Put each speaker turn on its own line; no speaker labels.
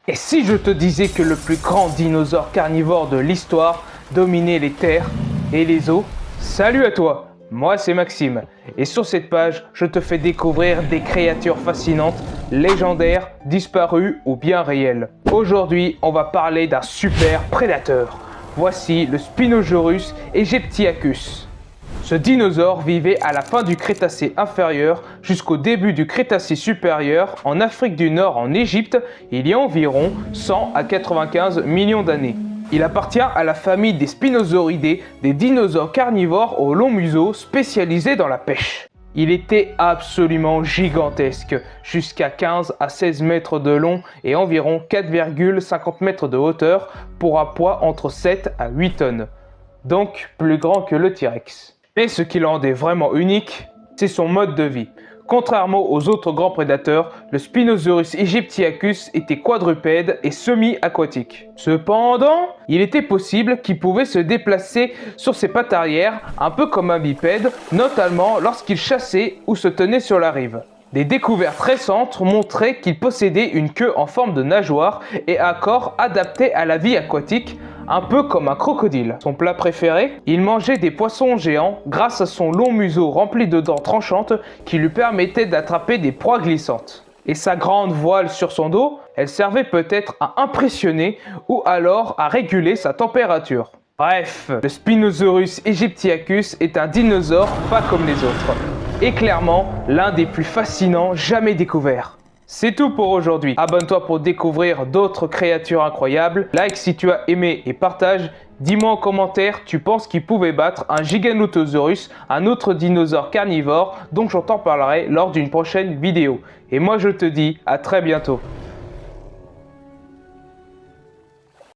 Et si je te disais que le plus grand dinosaure carnivore de l'histoire dominait les terres et les eaux? Salut à toi, moi c'est Maxime, et sur cette page, je te fais découvrir des créatures fascinantes, légendaires, disparues ou bien réelles. Aujourd'hui, on va parler d'un super prédateur. Voici le Spinosaurus aegyptiacus. Ce dinosaure vivait à la fin du Crétacé inférieur jusqu'au début du Crétacé supérieur en Afrique du Nord en Égypte il y a environ 100 à 95 millions d'années. Il appartient à la famille des Spinosauridae, des dinosaures carnivores au long museau spécialisés dans la pêche. Il était absolument gigantesque, jusqu'à 15 à 16 mètres de long et environ 4,50 mètres de hauteur pour un poids entre 7 à 8 tonnes. Donc plus grand que le T-Rex. Mais ce qui le rendait vraiment unique, c'est son mode de vie. Contrairement aux autres grands prédateurs, le Spinosaurus aegyptiacus était quadrupède et semi-aquatique. Cependant, il était possible qu'il pouvait se déplacer sur ses pattes arrière, un peu comme un bipède, notamment lorsqu'il chassait ou se tenait sur la rive. Des découvertes récentes montraient qu'il possédait une queue en forme de nageoire et un corps adapté à la vie aquatique, un peu comme un crocodile. Son plat préféré? Il mangeait des poissons géants grâce à son long museau rempli de dents tranchantes qui lui permettait d'attraper des proies glissantes. Et sa grande voile sur son dos, elle servait peut-être à impressionner ou alors à réguler sa température. Bref, le Spinosaurus aegyptiacus est un dinosaure pas comme les autres. Et clairement, l'un des plus fascinants jamais découverts. C'est tout pour aujourd'hui. Abonne-toi pour découvrir d'autres créatures incroyables. Like si tu as aimé et partage. Dis-moi en commentaire, tu penses qu'il pouvait battre un Giganotosaurus, un autre dinosaure carnivore dont j'en parlerai lors d'une prochaine vidéo. Et moi je te dis à très bientôt.